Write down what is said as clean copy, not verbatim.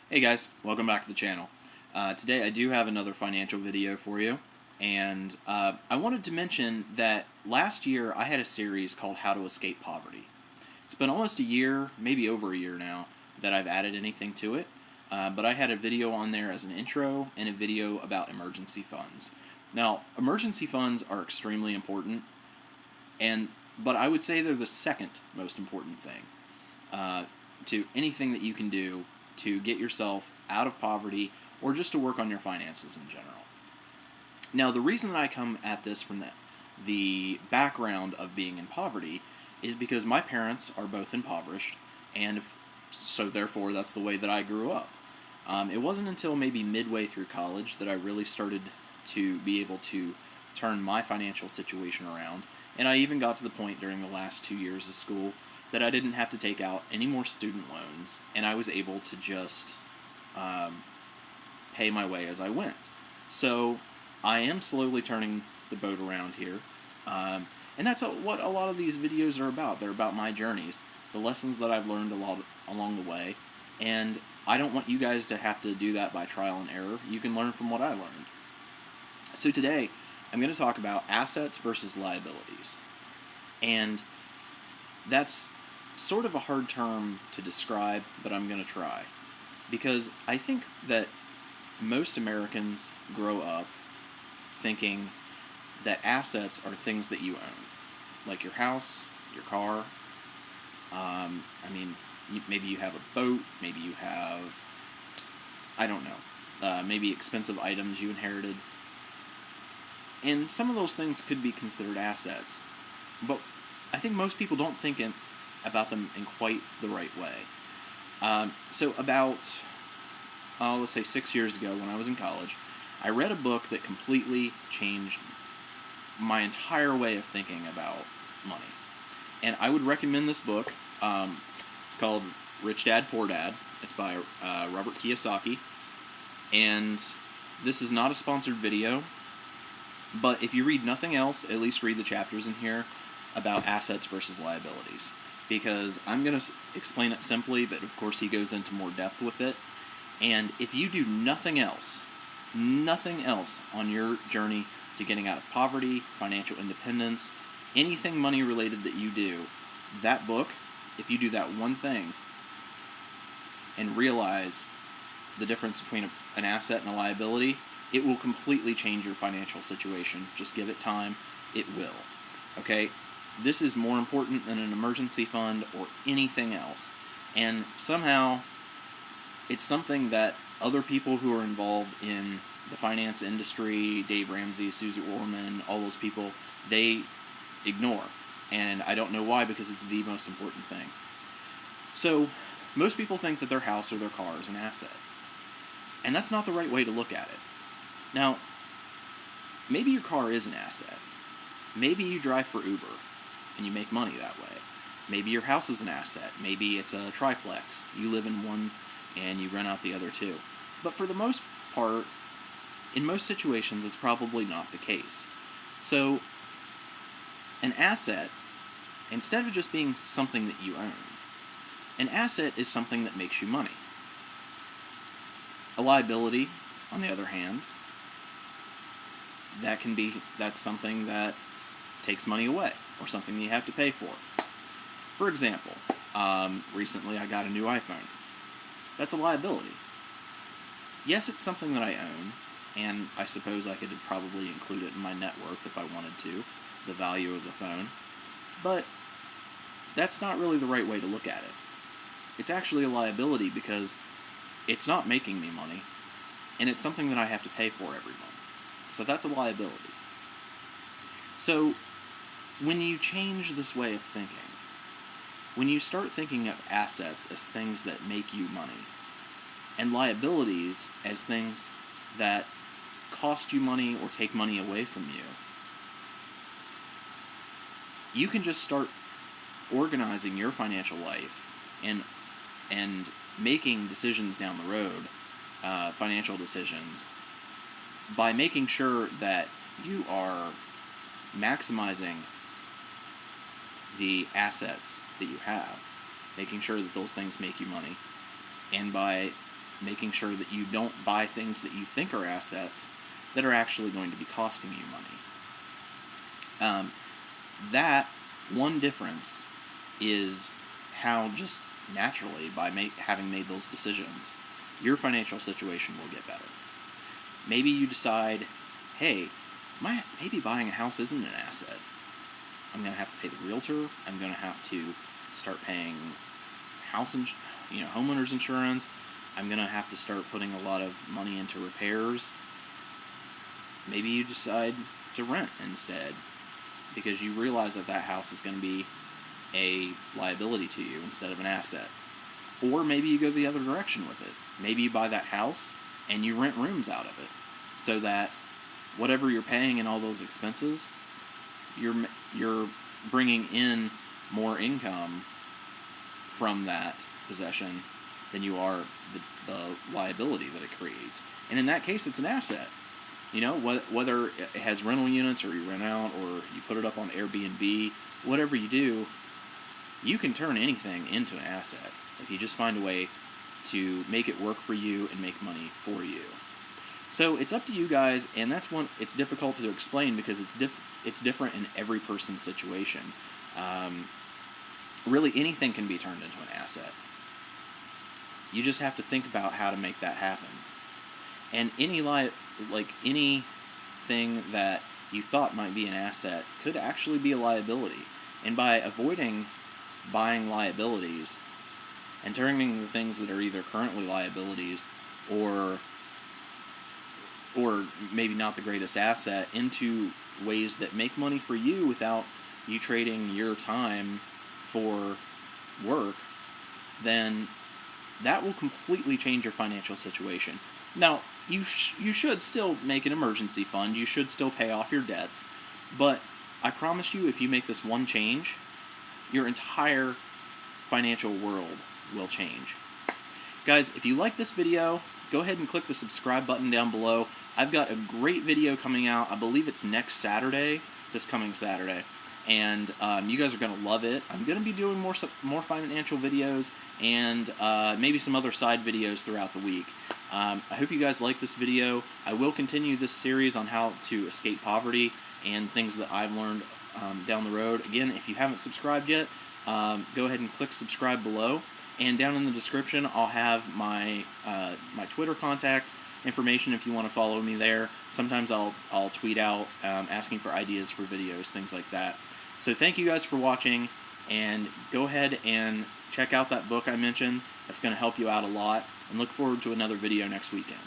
Hey guys, welcome back to the channel. Today I do have another financial video for you, and I wanted to mention that last year I had a series called How to Escape Poverty. It's been almost a year, maybe over a year now, that I've added anything to it, but I had a video on there as an intro and a video about emergency funds. Now, emergency funds are extremely important, but I would say they're the second most important thing to anything that you can do to get yourself out of poverty or just to work on your finances in general. Now, the reason that I come at this from the background of being in poverty is because my parents are both impoverished, and so therefore that's the way that I grew up. It wasn't until maybe midway through college that I really started to be able to turn my financial situation around, and I even got to the point during the last 2 years of school that I didn't have to take out any more student loans, and I was able to just pay my way as I went. So I am slowly turning the boat around here, and that's what a lot of these videos are about. They're about my journeys, the lessons that I've learned along the way, and I don't want you guys to have to do that by trial and error. You can learn from what I learned. So today, I'm going to talk about assets versus liabilities, and that's sort of a hard term to describe, but I'm going to try. Because I think that most Americans grow up thinking that assets are things that you own. Like your house, your car. Maybe you have a boat, maybe you have, I don't know, maybe expensive items you inherited. And some of those things could be considered assets. But I think most people don't think about them in quite the right way. So about, let's say 6 years ago when I was in college, I read a book that completely changed my entire way of thinking about money. And I would recommend this book. It's called Rich Dad, Poor Dad. It's by Robert Kiyosaki. And this is not a sponsored video, but if you read nothing else, at least read the chapters in here about assets versus liabilities. Because I'm going to explain it simply, but of course he goes into more depth with it. And if you do nothing else on your journey to getting out of poverty, financial independence, anything money related that you do, that book, if you do that one thing and realize the difference between an asset and a liability, it will completely change your financial situation. Just give it time. It will. Okay? This is more important than an emergency fund or anything else. And somehow, it's something that other people who are involved in the finance industry, Dave Ramsey, Susie Orman, all those people, they ignore. And I don't know why, because it's the most important thing. So, most people think that their house or their car is an asset. And that's not the right way to look at it. Now, maybe your car is an asset. Maybe you drive for Uber and you make money that way. Maybe your house is an asset. Maybe it's a triplex. You live in one and you rent out the other two. But for the most part, in most situations, it's probably not the case. So, an asset, instead of just being something that you own, an asset is something that makes you money. A liability, on the other hand, that's something that takes money away, or something that you have to pay for. For example, recently I got a new iPhone. That's a liability. Yes, it's something that I own, and I suppose I could probably include it in my net worth if I wanted to, the value of the phone, but that's not really the right way to look at it. It's actually a liability because it's not making me money, and it's something that I have to pay for every month. So that's a liability. So, when you change this way of thinking, when you start thinking of assets as things that make you money, and liabilities as things that cost you money or take money away from you, you can just start organizing your financial life and making decisions down the road, financial decisions, by making sure that you are maximizing the assets that you have, making sure that those things make you money, and by making sure that you don't buy things that you think are assets that are actually going to be costing you money. That one difference is how just naturally, by having made those decisions, your financial situation will get better. Maybe you decide, hey, maybe buying a house isn't an asset. I'm going to have to pay the realtor. I'm going to have to start paying homeowners insurance. I'm going to have to start putting a lot of money into repairs. Maybe you decide to rent instead because you realize that house is going to be a liability to you instead of an asset. Or maybe you go the other direction with it. Maybe you buy that house and you rent rooms out of it so that whatever you're paying and all those expenses, you're bringing in more income from that possession than you are the liability that it creates. And in that case, it's an asset. Whether it has rental units or you rent out or you put it up on Airbnb, whatever you do, you can turn anything into an asset if you just find a way to make it work for you and make money for you. So it's up to you guys, and that's one. It's difficult to explain because it's different in every person's situation. Really, anything can be turned into an asset. You just have to think about how to make that happen. And anything that you thought might be an asset could actually be a liability. And by avoiding buying liabilities and turning the things that are either currently liabilities or maybe not the greatest asset into ways that make money for you without you trading your time for work, then that will completely change your financial situation. Now, you should still make an emergency fund. You should still pay off your debts. But I promise you, if you make this one change, your entire financial world will change. Guys, if you like this video, go ahead and click the subscribe button down below. I've got a great video coming out. I believe it's this coming Saturday. And you guys are going to love it. I'm going to be doing more financial videos and maybe some other side videos throughout the week. I hope you guys like this video. I will continue this series on how to escape poverty and things that I've learned down the road. Again, if you haven't subscribed yet, go ahead and click subscribe below. And down in the description, I'll have my Twitter contact information if you want to follow me there. Sometimes I'll tweet out asking for ideas for videos, things like that. So thank you guys for watching, and go ahead and check out that book I mentioned. That's going to help you out a lot, and look forward to another video next weekend.